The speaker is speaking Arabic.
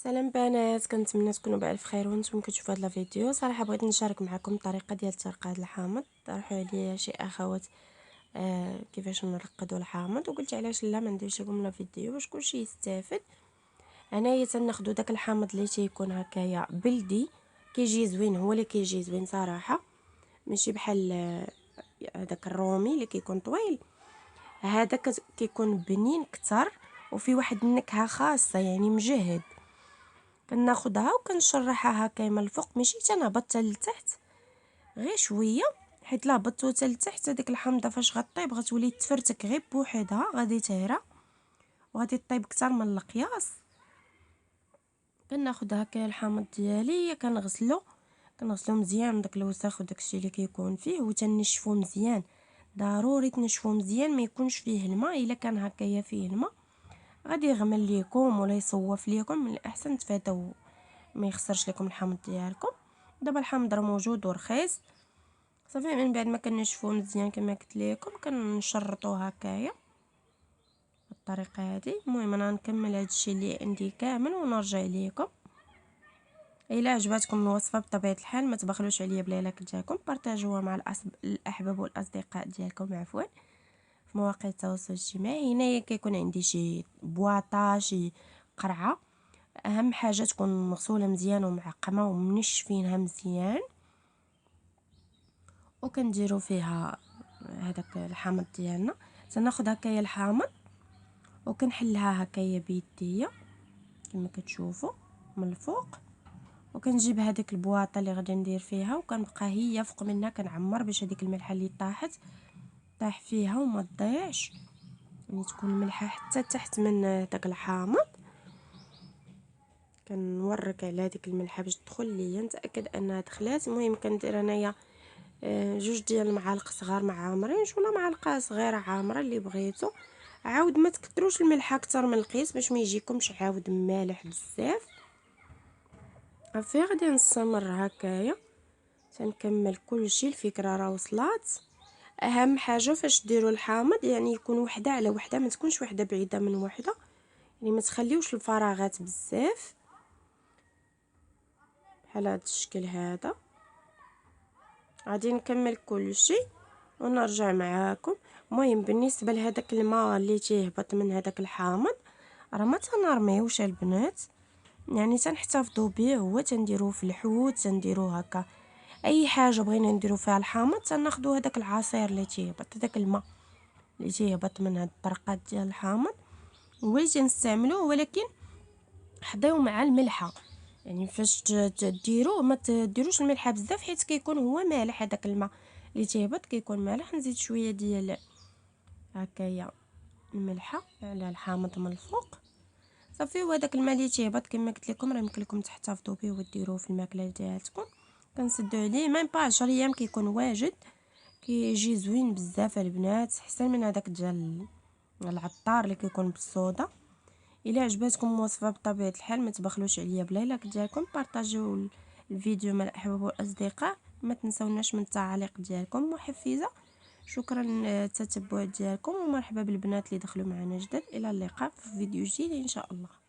سلام بنات، كنتمنى تكونوا بالف خير وانتم كتشوفوا هذا الفيديو. صراحه بغيت نشارك معكم الطريقه ديال ترقيد الحامض. طرحوا عليا شي اخوات كيفاش نرقدوا الحامض، وقلت علاش لا ما نديرش لكم الفيديو باش كلشي يستافد. انايا تناخذوا داك الحامض اللي تيكون هكايا بلدي، كيجي زوين، هو اللي كيجي زوين صراحه، ماشي بحال هذاك الرومي اللي كيكون طويل. هذا كيكون بنين كتر وفي واحد النكهه خاصه، يعني مجهد. كناخدها وكنشرحها هكا من الفوق، ماشي تنهبط حتى لتحت، غير شويه، حيت لا هبطتو حتى لتحت هذيك الحامضه فاش غطيب غتولي تفرتك غير بوحدها، غادي تهرى وغادي طيب اكثر من القياس. كناخد هكا الحامض ديالي كنغسلو مزيان من داك الوسخ وداكشي اللي كيكون فيه، وتنشفو مزيان. ضروري تنشفو مزيان، ما يكونش فيه الماء. الا كان هكايا فيه الماء غادي يغمل ليكم ولا يصوف ليكم، من الاحسن تفاداو ما يخسرش لكم الحامض ديالكم. دابا الحامض راه موجود ورخيص صافي. من بعد ما كنشفوه مزيان كما قلت لكم كنشرطوه هكايا بالطريقه هذه. المهم انا نكمل هذا الشيء اللي عندي كامل ونرجع لكم. الا عجبتكم الوصفه بطبيعه الحال ما تبخلوش عليا بلا لايك ديالكم، بارطاجوها مع الاحباب والاصدقاء ديالكم عفوا في مواقع التواصل الاجتماعي. هنايا كيكون عندي شي بواطه، شي قرعه، اهم حاجه تكون مغسوله مزيان ومعقمه ومنشفينها مزيان، وكنديروا فيها هذاك الحامض ديالنا. تناخذ هكايا الحامض وكنحلها هكايا بيديا كما كتشوفوا من الفوق، وكنجيب هذيك البواطه اللي غادي ندير فيها وكنبقى هي فوق منها كنعمر باش هذيك الملحه اللي طاح فيها وما تضيعش، يعني تكون الملحه حتى تحت من داك الحامض. كنورك على هذيك الملحه باش تدخل ليا، نتاكد انها دخلات. المهم كندير انايا جوج ديال المعالق صغار ما عامرينش، ولا معلقه صغيره عامره اللي بغيتو. عاود ما تكثروش الملح اكثر من القيس باش ما يجيكمش عاود مالح بزاف. صافي غادي نستمر هكايا تنكمل كلشي. الفكره راه وصلات. اهم حاجه فاش ديروا الحامض يعني يكون وحده على وحده، ما تكونش وحده بعيده من وحده، يعني ما تخليوش الفراغات بزاف بحال هذا الشكل هذا. غادي نكمل كلشي ونرجع معاكم. المهم بالنسبه لهداك الماء اللي تيهبط من هذاك الحامض راه ما تنرميوش البنات، يعني تنحتفظوا به، هو تنديروه في الحوت، تنديروه هكا اي حاجه بغينا نديرو فيها الحامض تناخذوا هذاك العصير اللي تيهبط، هذاك الماء اللي تيهبط من هاد الطرقات ديال الحامض هو اللي تنستعملوه، ولكن حضيو مع الملحه. يعني فاش تديروه ما تديروش الملحه بزاف حيت كيكون هو مالح، هذاك الماء اللي تيهبط كيكون مالح. نزيد شويه ديال هكايا الملحه على الحامض من الفوق صافي. وهذاك الماء اللي تيهبط كما قلت لكم راه يمكن لكم تحتفظوا به وديروه في الماكله ديالكم. كنسدوا عليه ميم با 10 ايام كيكون واجد، كيجي زوين بزاف البنات، احسن من هذاك ديال العطار اللي كيكون بالصودا. الا عجبتكم الوصفه بطبيعه الحال ما تبخلوش عليا بلا لايك ديالكم، بارطاجيو الفيديو مع الاحباب والاصدقاء، ما تنسوناش من التعاليق ديالكم محفزه. شكرا للتتبع ديالكم، ومرحبا بالبنات اللي دخلوا معنا جدد. الى اللقاء في فيديو جديد ان شاء الله.